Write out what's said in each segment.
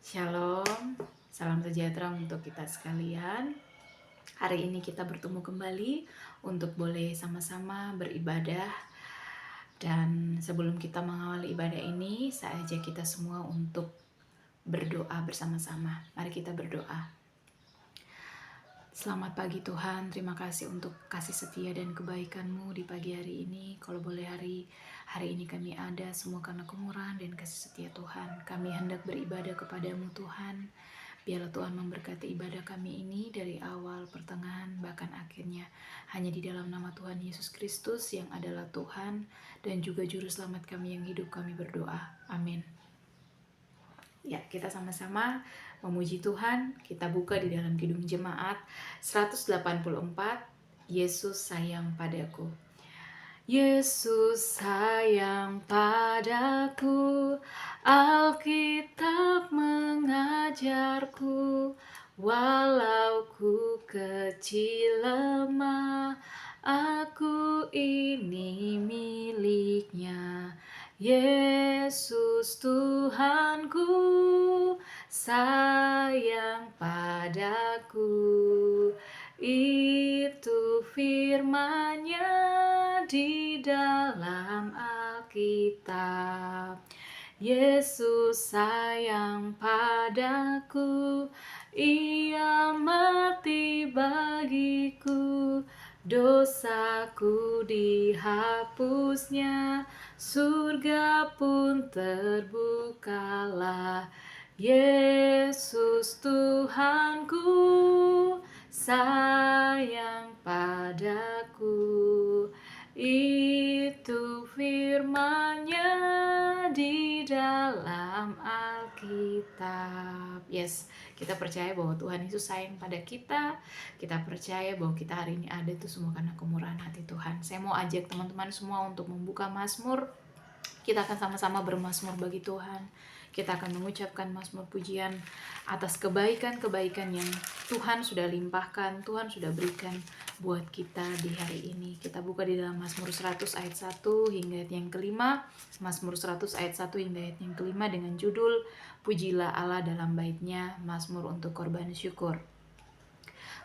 Shalom, salam sejahtera untuk kita sekalian. Hari ini kita bertemu kembali untuk boleh sama-sama beribadah. Dan sebelum kita mengawali ibadah ini, saya ajak kita semua untuk berdoa bersama-sama. Mari kita berdoa. Selamat pagi Tuhan, terima kasih untuk kasih setia dan kebaikan-Mu di pagi hari ini. Kalau boleh hari ini kami ada semua karena kemurahan dan kasih setia Tuhan. Kami hendak beribadah kepada-Mu Tuhan. Biarlah Tuhan memberkati ibadah kami ini dari awal, pertengahan, bahkan akhirnya. Hanya di dalam nama Tuhan Yesus Kristus yang adalah Tuhan dan juga Juru Selamat kami yang hidup, kami berdoa. Amin. Ya, kita sama-sama memuji Tuhan. Kita buka di dalam Kidung Jemaat 184, Yesus sayang padaku. Yesus sayang padaku, Alkitab mengajarku, walau ku kecil lemah, aku ini miliknya. Yesus Tuhanku sayang padaku, itu firman-Nya di dalam Alkitab. Yesus sayang padaku, Ia mati bagiku, dosaku dihapusnya, surga pun terbukalah. Yesus Tuhanku sayang padaku, itu firman-Nya di dalam Alkitab. Yes, kita percaya bahwa Tuhan Yesus sayang pada kita. Kita percaya bahwa kita hari ini ada itu semua karena kemurahan hati Tuhan. Saya mau ajak teman-teman semua untuk membuka Mazmur. Kita akan sama-sama bermazmur bagi Tuhan. Kita akan mengucapkan mazmur pujian atas kebaikan-kebaikan yang Tuhan sudah limpahkan, Tuhan sudah berikan buat kita di hari ini. Kita buka di dalam Mazmur 100 ayat 1 hingga ayat yang kelima. Mazmur 100 ayat 1 hingga ayat yang kelima dengan judul Pujilah Allah dalam bait-Nya, Mazmur untuk korban syukur.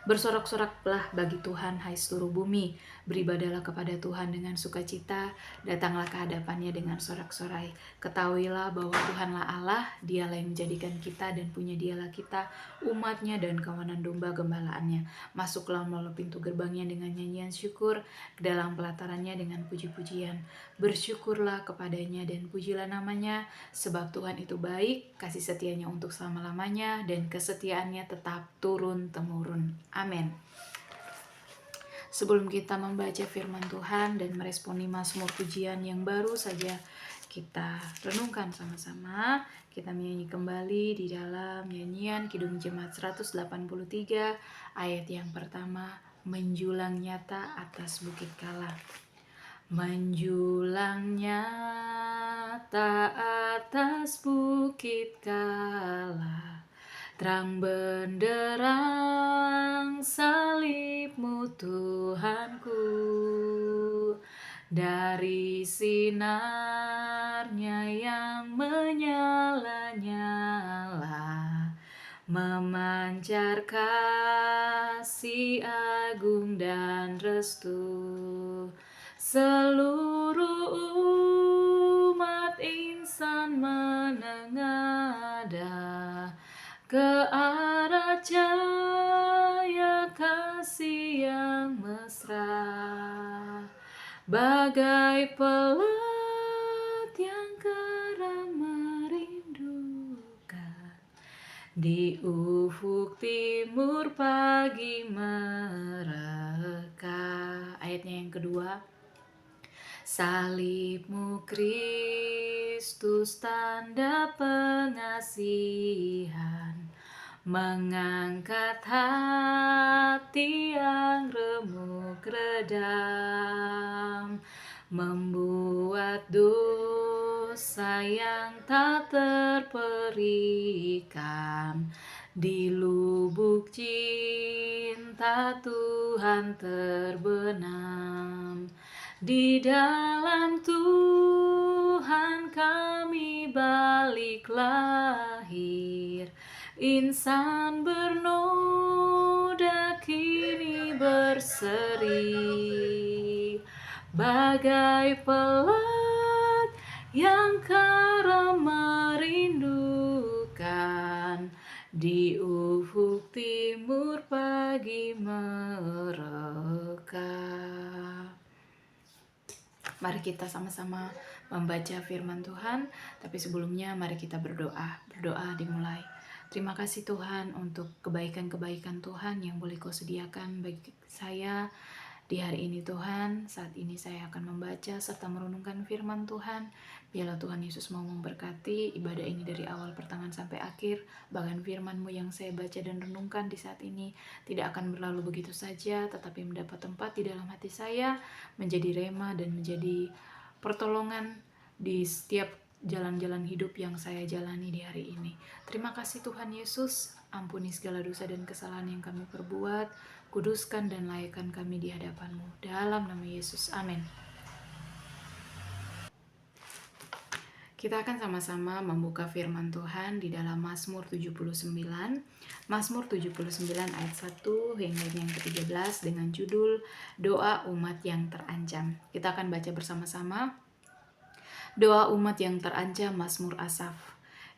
Bersorak-soraklah bagi Tuhan, hai seluruh bumi. Beribadahlah kepada Tuhan dengan sukacita. Datanglah ke hadapan-Nya dengan sorak-sorai. Ketahuilah bahwa Tuhanlah Allah, Dialah yang menjadikan kita dan punya Dialah kita, umat-Nya dan kawanan domba gembalaannya. Masuklah melalui pintu gerbang-Nya dengan nyanyian syukur, ke dalam pelataran-Nya dengan puji-pujian. Bersyukurlah kepada-Nya dan pujilah nama-Nya, sebab Tuhan itu baik, kasih setia-Nya untuk selama-lamanya, dan kesetiaan-Nya tetap turun-temurun. Amin. Sebelum kita membaca firman Tuhan dan meresponi mazmur pujian yang baru saja kita renungkan sama-sama, kita menyanyi kembali di dalam nyanyian Kidung Jemaat 183 ayat yang pertama, menjulang nyata atas bukit kala. Menjulang nyata atas bukit kala, terang benderang salib-Mu Tuhanku, dari sinarnya yang menyala-nyala, memancar kasih agung dan restu. Seluruh umat insan menengadah ke arah cahaya kasih yang mesra, bagai pelat yang karam merindukan di ufuk timur pagi mereka. Ayatnya yang kedua, salib-Mu Kristus tanda pengasihan, mengangkat hati yang remuk redam, membuat dosa yang tak terperikan, di lubuk cinta Tuhan terbenam. Di dalam Tuhan kami balik lahir, insan bernoda kini berseri, bagai pelat yang karam merindukan, di ufuk timur pagi mereka. Mari kita sama-sama membaca firman Tuhan, tapi sebelumnya mari kita berdoa. Berdoa dimulai. Terima kasih Tuhan untuk kebaikan-kebaikan Tuhan yang boleh Kau sediakan bagi saya di hari ini Tuhan. Saat ini saya akan membaca serta merenungkan firman Tuhan. Biarlah Tuhan Yesus mau memberkati ibadah ini dari awal pertengahan sampai akhir. Bahkan firman-Mu yang saya baca dan renungkan di saat ini tidak akan berlalu begitu saja, tetapi mendapat tempat di dalam hati saya, menjadi rema dan menjadi pertolongan di setiap jalan-jalan hidup yang saya jalani di hari ini. Terima kasih Tuhan Yesus, ampuni segala dosa dan kesalahan yang kami perbuat, kuduskan dan layakkan kami di hadapan-Mu. Dalam nama Yesus, amin. Kita akan sama-sama membuka firman Tuhan di dalam Mazmur 79. Mazmur 79 ayat 1 hingga yang ke-13 dengan judul Doa Umat yang Terancam. Kita akan baca bersama-sama. Doa umat yang terancam, Mazmur Asaf.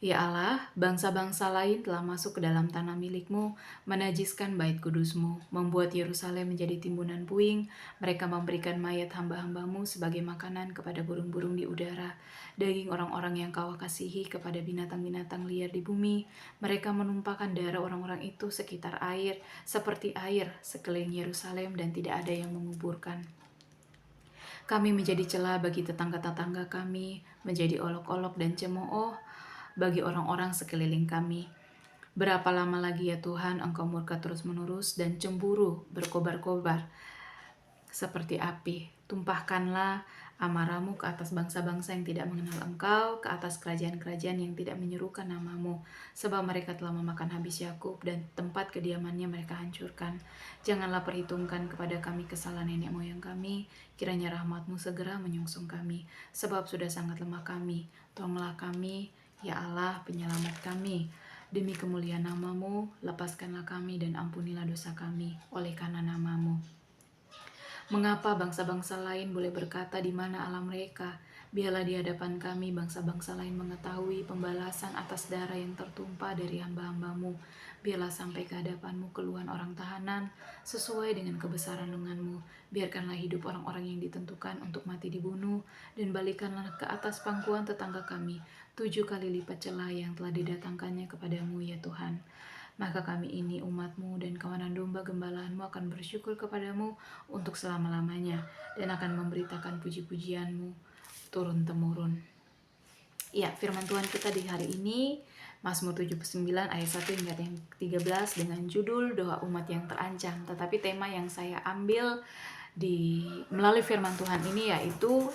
Ya Allah, bangsa-bangsa lain telah masuk ke dalam tanah milik-Mu, menajiskan bait kudus-Mu, membuat Yerusalem menjadi timbunan puing. Mereka memberikan mayat hamba-hamba-Mu sebagai makanan kepada burung-burung di udara, daging orang-orang yang Kau kasihi kepada binatang-binatang liar di bumi. Mereka menumpahkan darah orang-orang itu sekitar air, seperti air sekeliling Yerusalem, dan tidak ada yang menguburkan. Kami menjadi celah bagi tetangga-tetangga kami, menjadi olok-olok dan cemooh bagi orang-orang sekeliling kami. Berapa lama lagi ya Tuhan Engkau murka terus-menerus dan cemburu berkobar-kobar seperti api? Tumpahkanlah amarah-Mu ke atas bangsa-bangsa yang tidak mengenal Engkau, ke atas kerajaan-kerajaan yang tidak menyerukan nama-Mu, sebab mereka telah memakan habis Yakub dan tempat kediamannya mereka hancurkan. Janganlah perhitungkan kepada kami kesalahan nenek moyang kami, kiranya rahmat-Mu segera menyongsong kami, sebab sudah sangat lemah kami. Tolonglah kami, ya Allah, penyelamat kami. Demi kemuliaan nama-Mu, lepaskanlah kami dan ampunilah dosa kami oleh karena nama-Mu. Mengapa bangsa-bangsa lain boleh berkata di mana Allah mereka? Biarlah di hadapan kami bangsa-bangsa lain mengetahui pembalasan atas darah yang tertumpah dari hamba-hamba-Mu. Biarlah sampai ke hadapan-Mu keluhan orang tahanan sesuai dengan kebesaran lengan-Mu. Biarkanlah hidup orang-orang yang ditentukan untuk mati dibunuh, dan balikanlah ke atas pangkuan tetangga kami 7 kali lipat celah yang telah didatangkannya kepadamu ya Tuhan. Maka kami ini umat-Mu dan kawanan domba gembalaan-Mu akan bersyukur kepadamu untuk selama-lamanya, dan akan memberitakan puji-pujian-Mu turun-temurun. Ya, firman Tuhan kita di hari ini Mazmur 79 ayat 1 hingga yang 13 dengan judul Doa Umat yang Terancam. Tetapi tema yang saya ambil melalui firman Tuhan ini yaitu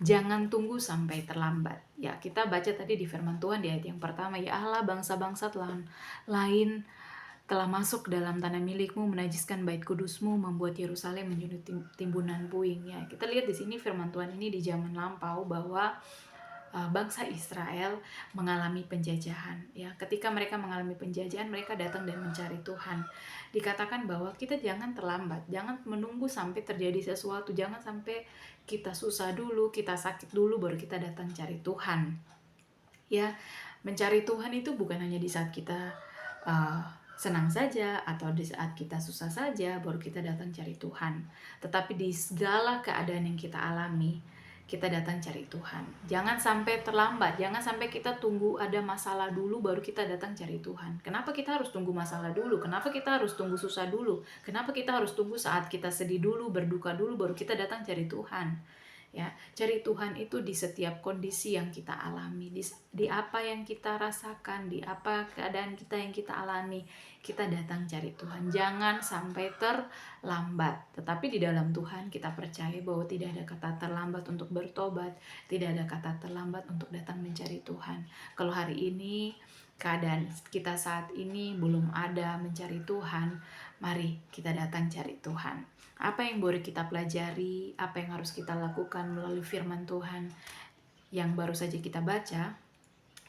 jangan tunggu sampai terlambat. Ya, kita baca tadi di firman Tuhan di ayat yang pertama, ya Allah, bangsa-bangsa lain telah masuk dalam tanah milik-Mu, menajiskan bait kudus-Mu, membuat Yerusalem menjadi timbunan puing. Ya, kita lihat di sini firman Tuhan ini di zaman lampau bahwa bangsa Israel mengalami penjajahan. Ya, ketika mereka mengalami penjajahan, mereka datang dan mencari Tuhan. Dikatakan bahwa kita jangan terlambat, jangan menunggu sampai terjadi sesuatu, jangan sampai kita susah dulu, kita sakit dulu baru kita datang cari Tuhan. Ya, mencari Tuhan itu bukan hanya di saat kita senang saja atau di saat kita susah saja baru kita datang cari Tuhan, tetapi di segala keadaan yang kita alami kita datang cari Tuhan. Jangan sampai terlambat, jangan sampai kita tunggu ada masalah dulu baru kita datang cari Tuhan. Kenapa kita harus tunggu masalah dulu? Kenapa kita harus tunggu susah dulu? Kenapa kita harus tunggu saat kita sedih dulu, berduka dulu baru kita datang cari Tuhan? Ya, cari Tuhan itu di setiap kondisi yang kita alami, di apa yang kita rasakan, di apa keadaan kita yang kita alami, kita datang cari Tuhan. Jangan sampai terlambat. Tetapi di dalam Tuhan kita percaya bahwa tidak ada kata terlambat untuk bertobat, tidak ada kata terlambat untuk datang mencari Tuhan. Kalau hari ini keadaan kita saat ini belum ada mencari Tuhan, mari kita datang cari Tuhan. Apa yang boleh kita pelajari, apa yang harus kita lakukan melalui firman Tuhan yang baru saja kita baca.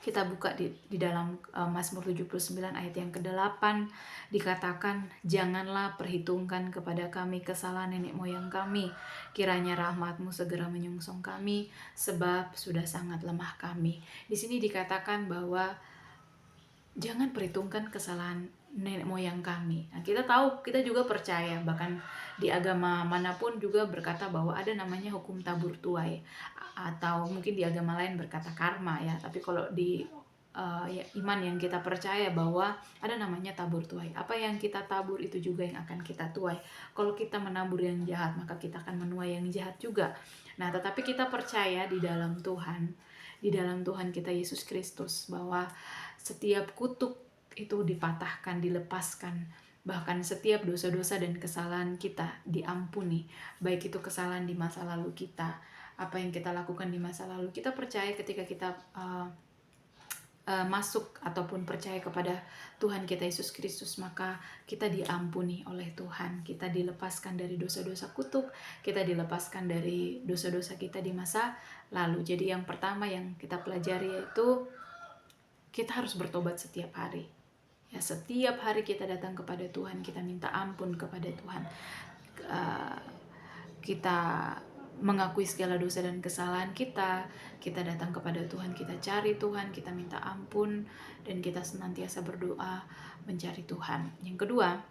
Kita buka di dalam Mazmur 79 ayat yang ke-8, dikatakan, "Janganlah perhitungkan kepada kami kesalahan nenek moyang kami, kiranya rahmat-Mu segera menyongsong kami, sebab sudah sangat lemah kami." Di sini dikatakan bahwa jangan perhitungkan kesalahan nenek moyang kami. Nah, kita tahu, kita juga percaya, bahkan di agama manapun juga berkata bahwa ada namanya hukum tabur tuai, atau mungkin di agama lain berkata karma ya. Tapi kalau di ya, iman yang kita percaya bahwa ada namanya tabur tuai. Apa yang kita tabur itu juga yang akan kita tuai. Kalau kita menabur yang jahat, maka kita akan menuai yang jahat juga. Nah, tetapi kita percaya di dalam Tuhan kita Yesus Kristus, bahwa setiap kutuk itu dipatahkan, dilepaskan. Bahkan setiap dosa-dosa dan kesalahan kita diampuni. Baik itu kesalahan di masa lalu kita, apa yang kita lakukan di masa lalu. Kita percaya ketika kita masuk ataupun percaya kepada Tuhan kita Yesus Kristus, maka kita diampuni oleh Tuhan. Kita dilepaskan dari dosa-dosa kutuk, kita dilepaskan dari dosa-dosa kita di masa lalu. Jadi yang pertama yang kita pelajari yaitu kita harus bertobat setiap hari. Ya, setiap hari kita datang kepada Tuhan, kita minta ampun kepada Tuhan. Kita mengakui segala dosa dan kesalahan kita datang kepada Tuhan, kita cari Tuhan, kita minta ampun, dan kita senantiasa berdoa mencari Tuhan. Yang kedua,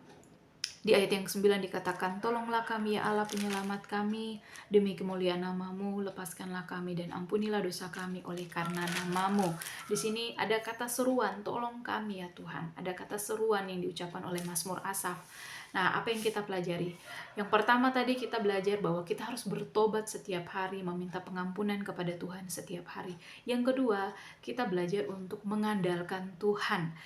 di ayat yang ke-9 dikatakan, "Tolonglah kami ya Allah penyelamat kami, demi kemuliaan nama-Mu, lepaskanlah kami dan ampunilah dosa kami oleh karena nama-Mu." Di sini ada kata seruan, tolong kami ya Tuhan. Ada kata seruan yang diucapkan oleh Mazmur Asaf. Nah, apa yang kita pelajari? Yang pertama tadi kita belajar bahwa kita harus bertobat setiap hari, meminta pengampunan kepada Tuhan setiap hari. Yang kedua, kita belajar untuk mengandalkan Tuhan.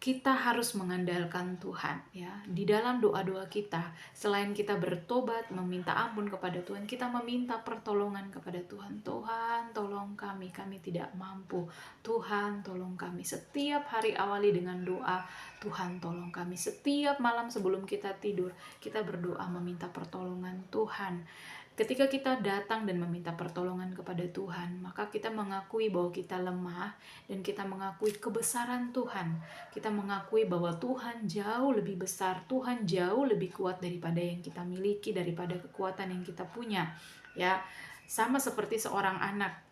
Kita harus mengandalkan Tuhan ya. Di dalam doa-doa kita, selain kita bertobat, meminta ampun kepada Tuhan, kita meminta pertolongan kepada Tuhan. Tuhan, tolong kami tidak mampu. Tuhan, tolong kami. Setiap hari awali dengan doa, Tuhan tolong kami. Setiap malam sebelum kita tidur, kita berdoa meminta pertolongan Tuhan. Ketika kita datang dan meminta pertolongan kepada Tuhan, maka kita mengakui bahwa kita lemah dan kita mengakui kebesaran Tuhan. Kita mengakui bahwa Tuhan jauh lebih besar, Tuhan jauh lebih kuat daripada yang kita miliki, daripada kekuatan yang kita punya. Ya, sama seperti seorang anak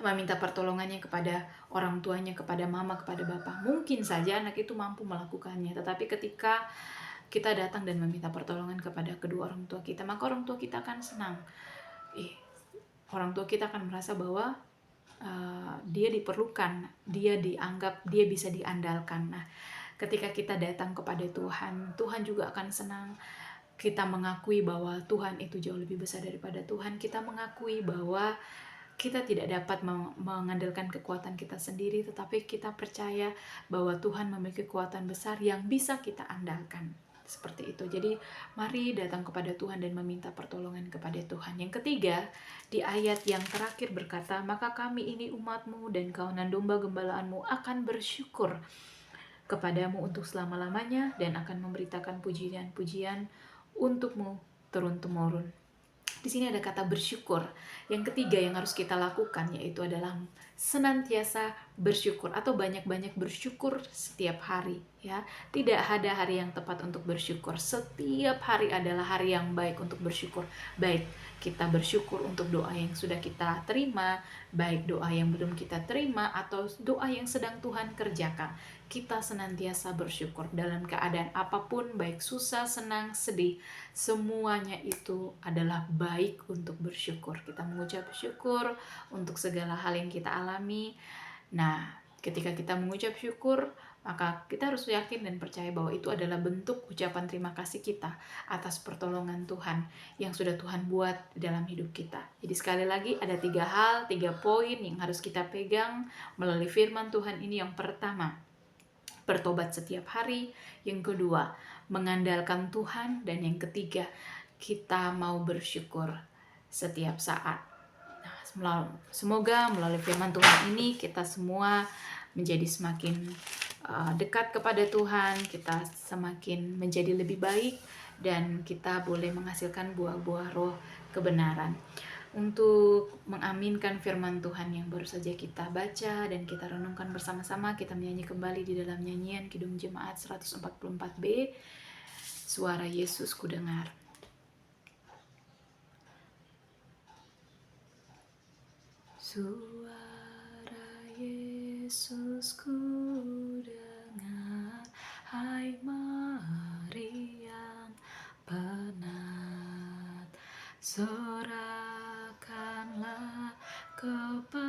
meminta pertolongannya kepada orang tuanya, kepada mama, kepada bapak. Mungkin saja anak itu mampu melakukannya, tetapi ketika kita datang dan meminta pertolongan kepada kedua orang tua kita, maka orang tua kita akan senang. Orang tua kita akan merasa bahwa dia diperlukan, dia dianggap, dia bisa diandalkan. Nah, ketika kita datang kepada Tuhan, Tuhan juga akan senang. Kita mengakui bahwa Tuhan itu jauh lebih besar daripada Tuhan. Kita mengakui bahwa kita tidak dapat mengandalkan kekuatan kita sendiri, tetapi kita percaya bahwa Tuhan memiliki kekuatan besar yang bisa kita andalkan. Seperti itu. Jadi mari datang kepada Tuhan dan meminta pertolongan kepada Tuhan. Yang ketiga, di ayat yang terakhir berkata, "Maka kami ini umat-Mu dan kawanan domba gembalaan-Mu akan bersyukur kepadamu untuk selama-lamanya dan akan memberitakan pujian-pujian untuk-Mu turun-temurun." Di sini ada kata bersyukur. Yang ketiga yang harus kita lakukan yaitu adalah senantiasa bersyukur atau banyak-banyak bersyukur setiap hari ya. Tidak ada hari yang tepat untuk bersyukur. Setiap hari adalah hari yang baik untuk bersyukur. Baik kita bersyukur untuk doa yang sudah kita terima, baik doa yang belum kita terima atau doa yang sedang Tuhan kerjakan. Kita senantiasa bersyukur dalam keadaan apapun, baik susah, senang, sedih, semuanya itu adalah baik untuk bersyukur. Kita mengucap syukur untuk segala hal yang kita alami. Nah, ketika kita mengucap syukur, maka kita harus yakin dan percaya bahwa itu adalah bentuk ucapan terima kasih kita atas pertolongan Tuhan yang sudah Tuhan buat dalam hidup kita. Jadi sekali lagi ada 3 poin yang harus kita pegang melalui firman Tuhan ini. Yang pertama, bertobat setiap hari. Yang kedua, mengandalkan Tuhan. Dan yang ketiga, kita mau bersyukur setiap saat. Nah, semoga melalui firman Tuhan ini kita semua menjadi semakin dekat kepada Tuhan, kita semakin menjadi lebih baik, dan kita boleh menghasilkan buah-buah roh kebenaran. Untuk mengaminkan firman Tuhan yang baru saja kita baca dan kita renungkan bersama-sama, kita menyanyi kembali di dalam nyanyian Kidung Jemaat 144B, Suara Yesus Kudengar. Suara Yesus kudengar, hai mari yang penat, serahkanlah kepadaku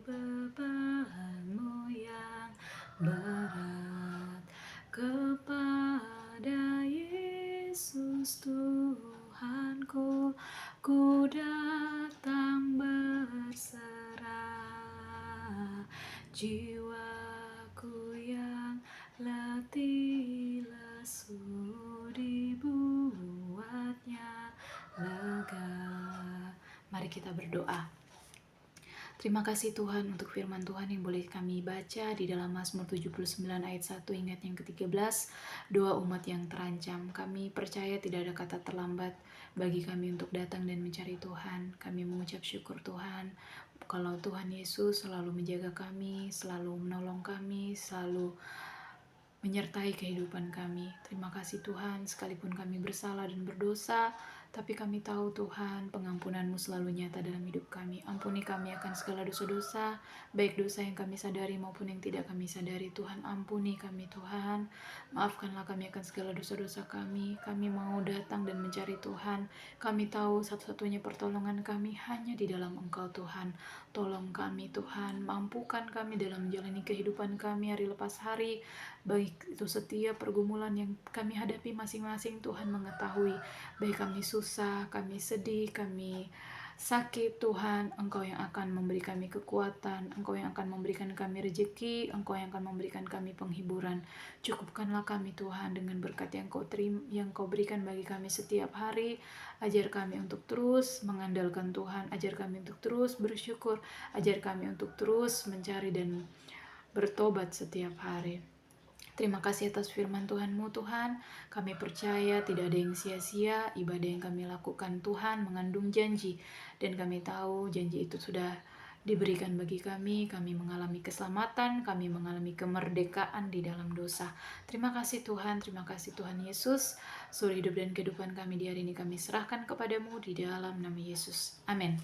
bebanmu yang berat, kepada Yesus Tuhanku ku datang berserah, jiwaku yang letih lesu dibuatnya lega. Mari kita berdoa. Terima kasih Tuhan untuk firman Tuhan yang boleh kami baca di dalam Mazmur 79 ayat 1 hingga yang ke-13, doa umat yang terancam. Kami percaya tidak ada kata terlambat bagi kami untuk datang dan mencari Tuhan. Kami mengucap syukur Tuhan, kalau Tuhan Yesus selalu menjaga kami, selalu menolong kami, selalu menyertai kehidupan kami. Terima kasih Tuhan, sekalipun kami bersalah dan berdosa, tapi kami tahu Tuhan, pengampunan-Mu selalu nyata dalam hidup kami. Ampuni kami akan segala dosa-dosa, baik dosa yang kami sadari maupun yang tidak kami sadari. Tuhan, ampuni kami Tuhan. Maafkanlah kami akan segala dosa-dosa kami. Kami mau datang dan mencari Tuhan. Kami tahu satu-satunya pertolongan kami hanya di dalam Engkau Tuhan. Tolong kami Tuhan, mampukan kami dalam menjalani kehidupan kami hari lepas hari, baik itu setiap pergumulan yang kami hadapi masing-masing. Tuhan mengetahui, baik kami susah, kami sedih, kami sakit, Tuhan, Engkau yang akan memberi kami kekuatan, Engkau yang akan memberikan kami rezeki, Engkau yang akan memberikan kami penghiburan. Cukupkanlah kami Tuhan dengan berkat yang Kau berikan bagi kami setiap hari. Ajar kami untuk terus mengandalkan Tuhan, ajar kami untuk terus bersyukur, ajar kami untuk terus mencari dan bertobat setiap hari. Terima kasih atas firman Tuhan-Mu Tuhan. Kami percaya tidak ada yang sia-sia. Ibadah yang kami lakukan Tuhan mengandung janji, dan kami tahu janji itu sudah diberikan bagi kami. Kami mengalami keselamatan, kami mengalami kemerdekaan di dalam dosa. Terima kasih Tuhan, terima kasih Tuhan Yesus. Seluruh hidup dan kehidupan kami di hari ini kami serahkan kepadamu di dalam nama Yesus. Amin.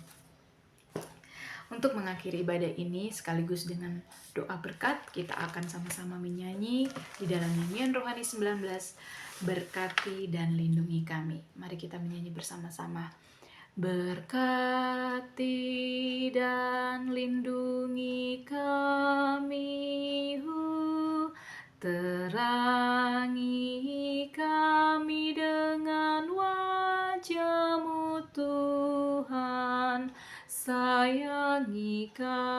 Untuk mengakhiri ibadah ini sekaligus dengan doa berkat, kita akan sama-sama menyanyi di dalam nyanyian Rohani 19, Berkati dan Lindungi Kami. Mari kita menyanyi bersama-sama. Berkati dan lindungi kami, terangi kami dengan wajah-Mu Tuhan, sayangi kami,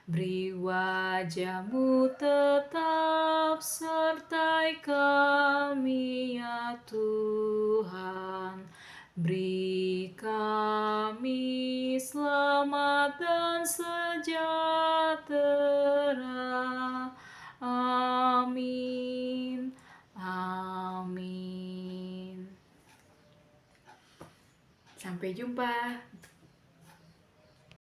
beri wajah-Mu tetap sertai kami ya Tuhan, beri kami selamat dan sejahtera. Amin. Amin. Sampai jumpa.